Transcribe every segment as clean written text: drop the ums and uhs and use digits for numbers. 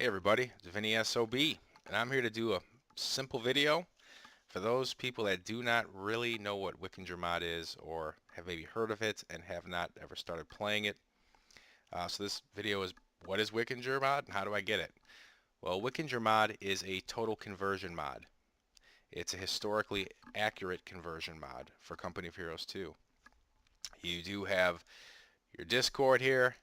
Hey everybody, it's Vinny SOB, and I'm here to do a simple video for those people that do not really know what Wikinger mod is or have maybe heard of it and have not ever started playing it. So this video is what is Wikinger mod and how do I get it? Well, Wikinger mod is a total conversion mod. It's a historically accurate conversion mod for Company of Heroes 2. You do have your Discord here.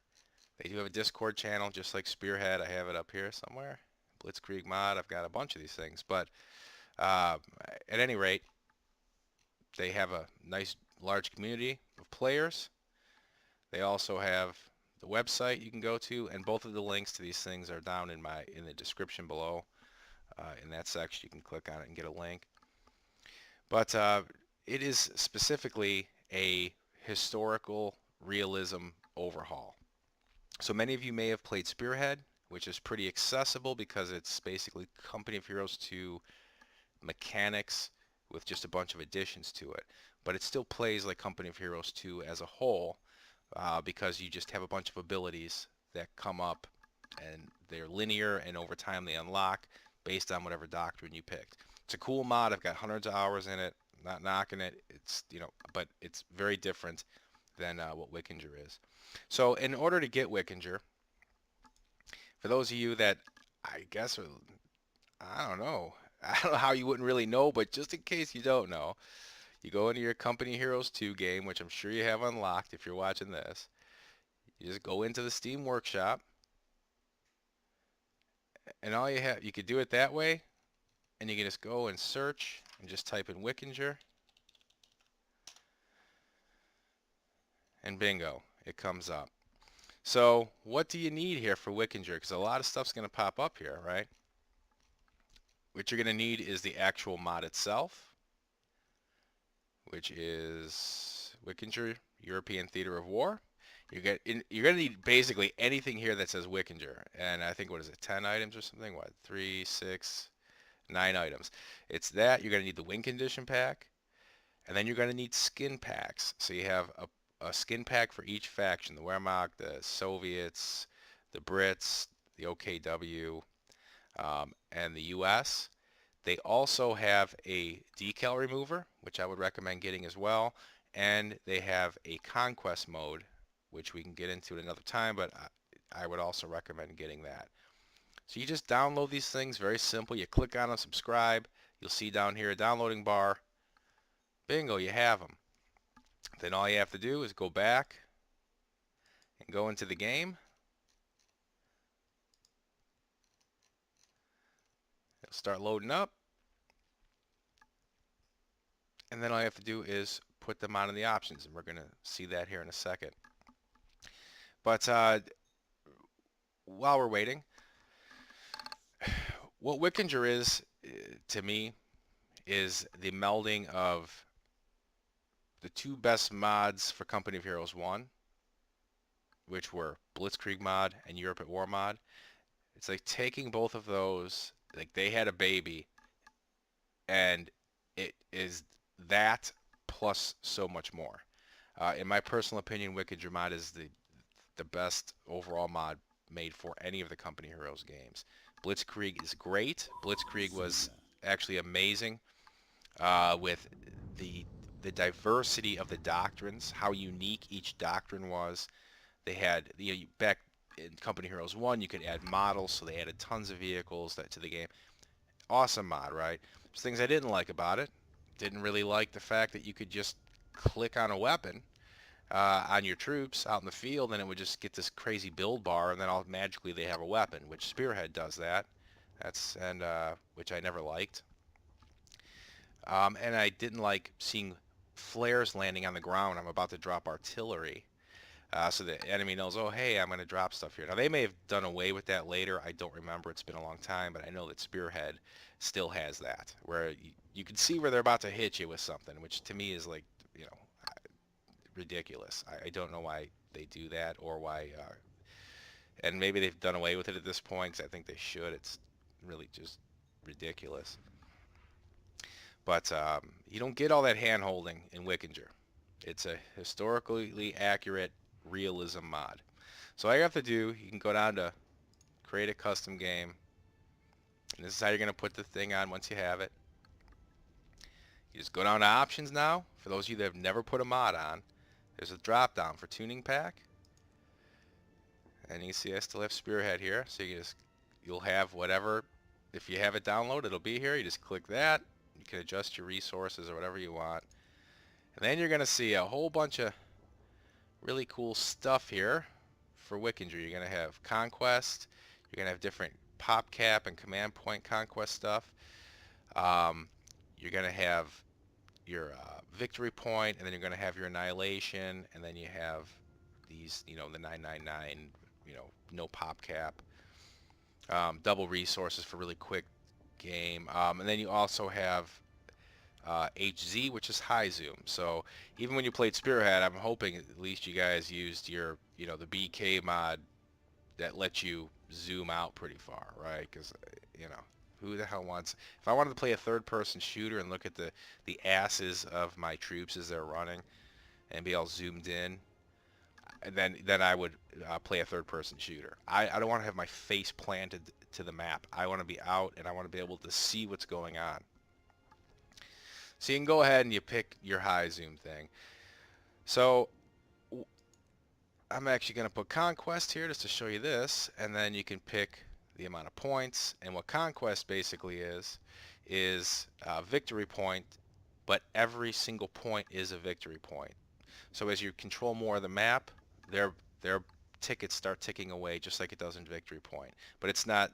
They do have a Discord channel just like Spearhead. I have it up here somewhere. Blitzkrieg mod. I've got a bunch of these things, but uh, at any rate, they have a nice large community of players. They also have the website you can go to, and both of the links to these things are down in the description below. In that section, you can click on it and get a link. But it is specifically a historical realism overhaul. So many of you may have played Spearhead, which is pretty accessible because it's basically Company of Heroes 2 mechanics with just a bunch of additions to it. But it still plays like Company of Heroes 2 as a whole because you just have a bunch of abilities that come up and they're linear and over time they unlock based on whatever doctrine you picked. It's a cool mod. I've got hundreds of hours in it. Not knocking it. It's but it's very different than what Wikinger is. So in order to get Wikinger, for those of you that I guess I don't know. I don't know how you wouldn't really know, but just in case you don't know, you go into your Company Heroes 2 game, which I'm sure you have unlocked if you're watching this. You just go into the Steam Workshop, and all you could do it that way, and you can just go and search and just type in Wikinger, and bingo, it comes up. So what do you need here for Wikinger? Because a lot of stuff's going to pop up here, right? What you're going to need is the actual mod itself, which is Wikinger European Theater of War. You're going to need basically anything here that says Wikinger. And I think, what is it, 10 items or something? What, 3, 6, 9 items. It's that. You're going to need the win condition pack. And then you're going to need skin packs. So you have a skin pack for each faction. The Wehrmacht, the Soviets, the Brits, the OKW, and the US. They also have a decal remover, which I would recommend getting as well. And they have a conquest mode, which we can get into at another time, but I would also recommend getting that. So you just download these things, very simple. You click on them, subscribe. You'll see down here a downloading bar. Bingo, you have them. Then all you have to do is go back and go into the game. It'll start loading up. And then all you have to do is put them on in the options, and we're going to see that here in a second. But while we're waiting, what Wikinger is, to me, is the melding of the two best mods for Company of Heroes 1, which were Blitzkrieg mod and Europe at War mod. It's like taking both of those, like they had a baby, and it is that plus so much more. In my personal opinion, Wikinger mod is the best overall mod made for any of the Company Heroes games. Blitzkrieg is great. Blitzkrieg was actually amazing with the diversity of the doctrines, how unique each doctrine was. They had, back in Company Heroes 1, you could add models, so they added tons of vehicles to the game. Awesome mod, right? There's things I didn't like about it. Didn't really like the fact that you could just click on a weapon on your troops out in the field, and it would just get this crazy build bar, and then magically they have a weapon, which Spearhead does that. Which I never liked. And I didn't like seeing flares landing on the ground. I'm about to drop artillery. So the enemy knows, oh, hey, I'm going to drop stuff here. Now, they may have done away with that later. I don't remember. It's been a long time, but I know that Spearhead still has that, where you can see where they're about to hit you with something, which to me is like, ridiculous. I don't know why they do that or why, and maybe they've done away with it at this point because I think they should. It's really just ridiculous. But you don't get all that hand-holding in Wikinger. It's a historically accurate realism mod. So all you have to do, you can go down to create a custom game. And this is how you're going to put the thing on once you have it. You just go down to options now. For those of you that have never put a mod on, there's a drop down for tuning pack. And you see I still have Spearhead here. So you'll have whatever, if you have it downloaded, it'll be here. You just click that. You can adjust your resources or whatever you want. And then you're going to see a whole bunch of really cool stuff here for Wikinger. You're going to have Conquest. You're going to have different PopCap and command point conquest stuff. You're going to have your victory point, and then you're going to have your annihilation, and then you have these, the 999, no PopCap. Double resources for really quick game. And then you also have HZ, which is high zoom. So even when you played Spearhead, I'm hoping at least you guys used your, the BK mod that lets you zoom out pretty far, right? Because, who the hell wants... If I wanted to play a third-person shooter and look at the asses of my troops as they're running and be all zoomed in, then I would play a third-person shooter. I don't want to have my face planted to the map. I want to be out, and I want to be able to see what's going on. So you can go ahead and you pick your high zoom thing. So I'm actually going to put Conquest here just to show you this, and then you can pick the amount of points. And what Conquest basically is victory point, but every single point is a victory point. So as you control more of the map, their tickets start ticking away just like it does in victory point. But it's not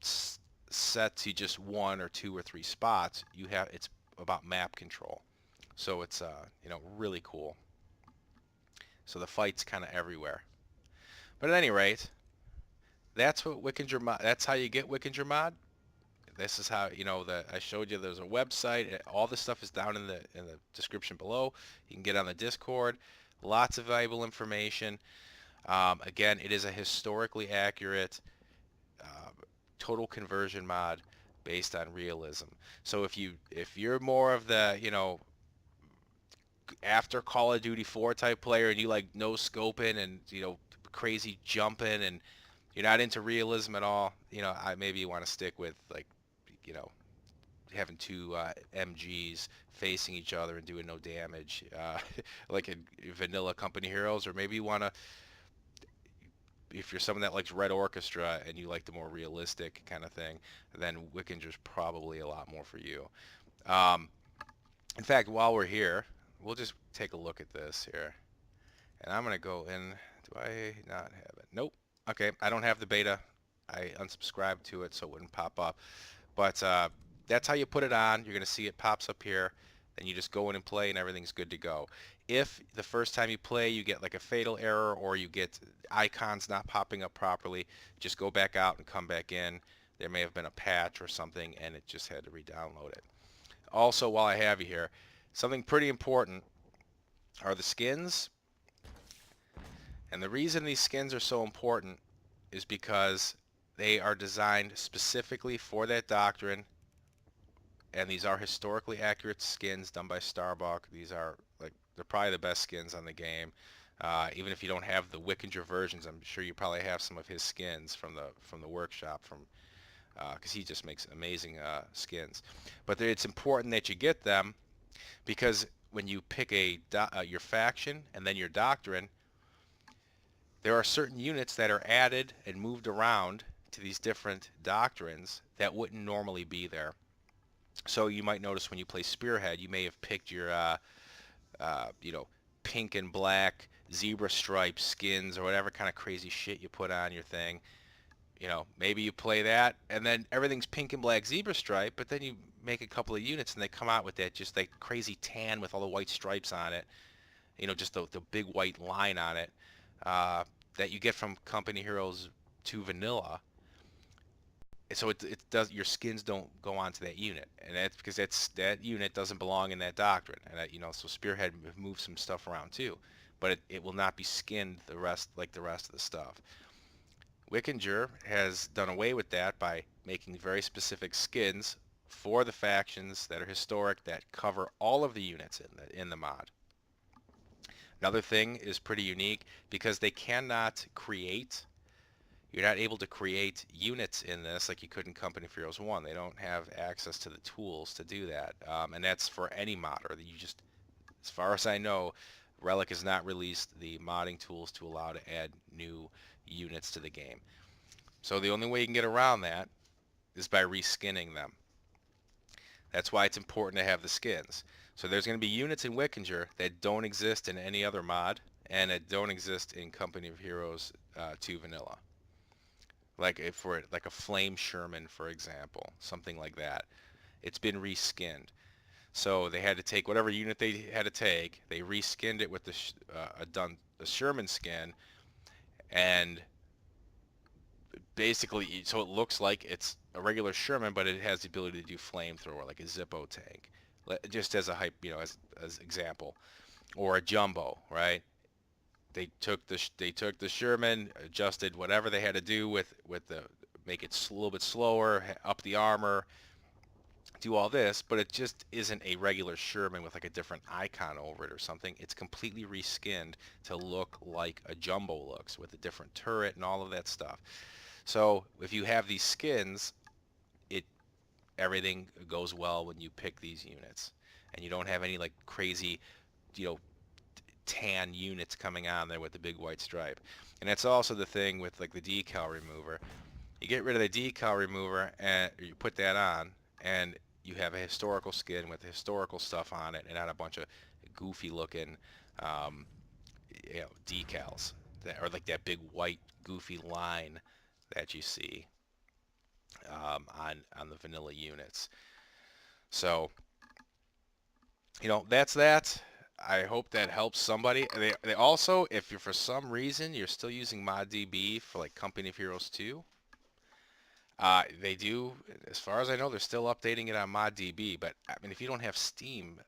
set to just 1 or 2 or 3 spots. It's about map control. So it's really cool. So the fight's kind of everywhere. But at any rate, that's what Wikinger mod. That's how you get Wikinger mod. This is how I showed you. There's a website. All this stuff is down in the description below. You can get on the Discord. Lots of valuable information. Again, it is a historically accurate total conversion mod based on realism. So if you're more of the after Call of Duty 4 type player and you like no scoping and crazy jumping and you're not into realism at all, maybe you want to stick with like having two MGs facing each other and doing no damage like in vanilla Company Heroes, or maybe you want to, if you're someone that likes Red Orchestra and you like the more realistic kind of thing, then Wikinger's probably a lot more for you. In fact, while we're here, we'll just take a look at this here. And I'm going to go in. Do I not have it? Nope. Okay, I don't have the beta. I unsubscribed to it so it wouldn't pop up. But that's how you put it on. You're going to see it pops up here. Then you just go in and play and everything's good to go. If the first time you play you get like a fatal error or you get icons not popping up properly, just go back out and come back in. There may have been a patch or something and it just had to re-download it. Also, while I have you here, something pretty important are the skins. And the reason these skins are so important is because they are designed specifically for that doctrine. And these are historically accurate skins done by Starbuck. These are they're probably the best skins on the game. Even if you don't have the Wikinger versions, I'm sure you probably have some of his skins from the workshop because he just makes amazing skins. But it's important that you get them because when you pick your faction and then your doctrine, there are certain units that are added and moved around to these different doctrines that wouldn't normally be there. So you might notice when you play Spearhead, you may have picked your, pink and black zebra stripe skins or whatever kind of crazy shit you put on your thing. Maybe you play that and then everything's pink and black zebra stripe, but then you make a couple of units and they come out with that just like crazy tan with all the white stripes on it. Just the big white line on it that you get from Company Heroes 2 Vanilla. So it does, your skins don't go onto that unit, and that's because that unit doesn't belong in that doctrine, and so Spearhead moves some stuff around too, but it will not be skinned like the rest of the stuff. Wikinger has done away with that by making very specific skins for the factions that are historic that cover all of the units in the mod. Another thing is pretty unique because they cannot create You're not able to create units in this like you could in Company of Heroes 1. They don't have access to the tools to do that. And that's for any modder. You just, as far as I know, Relic has not released the modding tools to allow to add new units to the game. So the only way you can get around that is by reskinning them. That's why it's important to have the skins. So there's going to be units in Wikinger that don't exist in any other mod, and that don't exist in Company of Heroes 2 Vanilla. Like for like a Flame Sherman, for example, something like that. It's been reskinned. So they had to take whatever unit they had to take. They reskinned it with the Sherman skin, and basically, so it looks like it's a regular Sherman, but it has the ability to do flamethrower, like a Zippo tank, just as a hype, as example, or a Jumbo, right? They took the Sherman, adjusted whatever they had to do with the make it a little bit slower, up the armor, do all this, but it just isn't a regular Sherman with like a different icon over it or something. It's completely reskinned to look like a Jumbo looks, with a different turret and all of that stuff. So if you have these skins, everything goes well when you pick these units, and you don't have any like crazy, you know, tan units coming on there with the big white stripe. And that's also the thing with like the decal remover. You get rid of the decal remover and you put that on, and you have a historical skin with historical stuff on it, and not a bunch of goofy looking um, decals that are like that big white goofy line that you see on the vanilla units. So that's that. I hope that helps somebody. They also, if you're for some reason you're still using ModDB for like Company of Heroes 2, they do, as far as I know, they're still updating it on ModDB. But I mean, if you don't have Steam,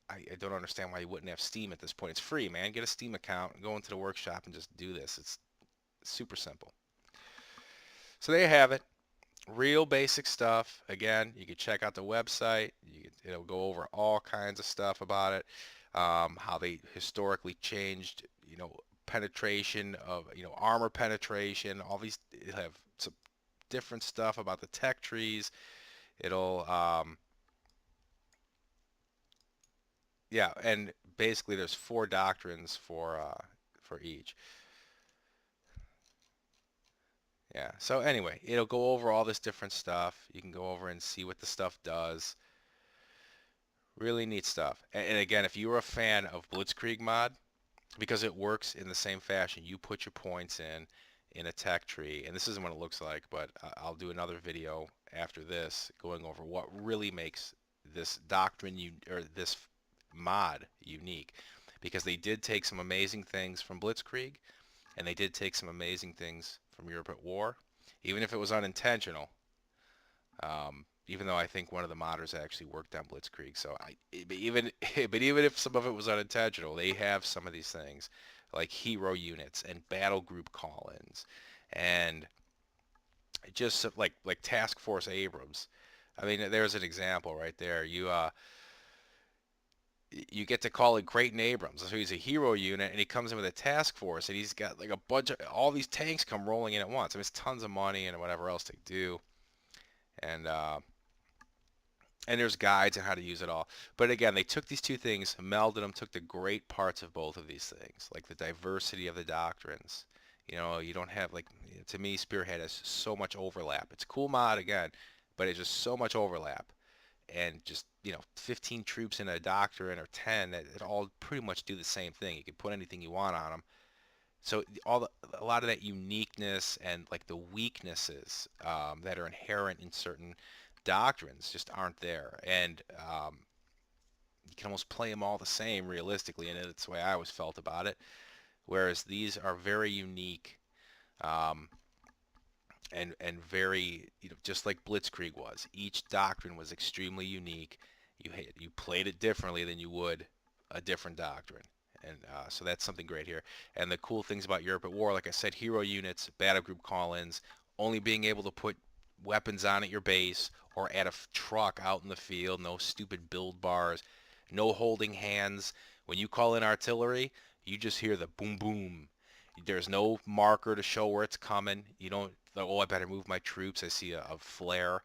I don't understand why you wouldn't have Steam at this point. It's free, man. Get a Steam account, go into the workshop, and just do this. It's super simple. So there you have it. Real basic stuff. Again, you can check out the website. It'll go over all kinds of stuff about it, how they historically changed, penetration of, armor penetration. All these have some different stuff about the tech trees. It'll, yeah, and basically there's 4 doctrines for each. Yeah. So anyway, it'll go over all this different stuff. You can go over and see what the stuff does. Really neat stuff. And again, if you were a fan of Blitzkrieg mod, because it works in the same fashion, you put your points in a tech tree, and this isn't what it looks like, but I'll do another video after this going over what really makes this doctrine or this mod unique, because they did take some amazing things from Blitzkrieg, and they did take some amazing things from Europe at War, even if it was unintentional. Even though I think one of the modders actually worked on Blitzkrieg, so but even if some of it was unintentional, they have some of these things, like hero units and battle group call-ins, and just like Task Force Abrams. I mean, there's an example right there. You get to call in Creighton Abrams. So he's a hero unit, and he comes in with a task force, and he's got like a bunch of all these tanks come rolling in at once. I mean, it's tons of money and whatever else they do, and there's guides on how to use it all. But again, they took these two things, melded them, took the great parts of both of these things, like the diversity of the doctrines. You don't have like, to me, Spearhead has so much overlap. It's a cool mod again, but it's just so much overlap. And just 15 troops in a doctrine or 10 that all pretty much do the same thing. You can put anything you want on them. So a lot of that uniqueness and like the weaknesses that are inherent in certain doctrines just aren't there, and you can almost play them all the same realistically, and that's the way I always felt about it. Whereas these are very unique, um, and very, just like Blitzkrieg was. Each doctrine was extremely unique. You played it differently than you would a different doctrine. And so that's something great here. And the cool things about Europe at War, like I said, hero units, battle group call-ins, only being able to put weapons on at your base or at a truck out in the field, no stupid build bars, no holding hands. When you call in artillery, you just hear the boom boom, There's no marker to show where it's coming. You don't, oh, I better move my troops. I see a flare.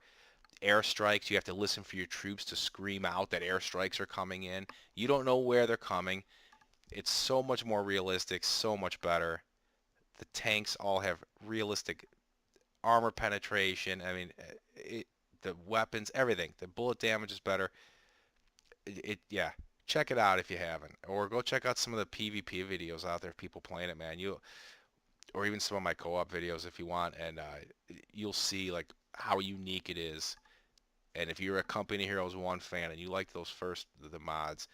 Airstrikes, you have to listen for your troops to scream out that airstrikes are coming in. You don't know where they're coming. It's so much more realistic, so much better. The tanks all have realistic armor penetration. I mean, the weapons, everything. The bullet damage is better. Yeah. Check it out if you haven't, or go check out some of the PvP videos out there. People playing it, man. Or even some of my co-op videos if you want, and you'll see like how unique it is. And if you're a Company of Heroes 1 fan and you like those the mods,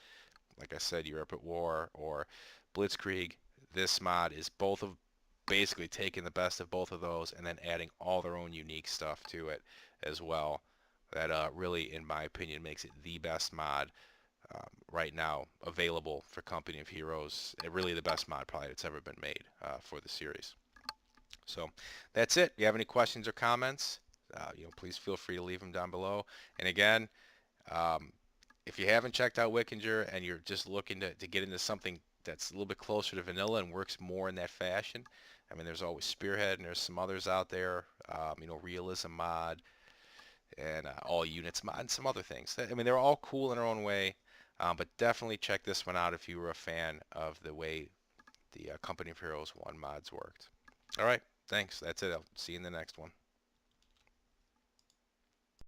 like I said, Europe at War or Blitzkrieg, this mod is both of basically taking the best of both of those and then adding all their own unique stuff to it as well. That really, in my opinion, makes it the best mod right now available for Company of Heroes. Really the best mod probably that's ever been made for the series. So that's it. If you have any questions or comments, please feel free to leave them down below. And again, um, if you haven't checked out Wikinger and you're just looking to get into something that's a little bit closer to vanilla and works more in that fashion, I mean, there's always Spearhead and there's some others out there, Realism Mod and All Units Mod and some other things. I mean, they're all cool in their own way, but definitely check this one out if you were a fan of the way the Company of Heroes 1 mods worked. All right, thanks. That's it. I'll see you in the next one.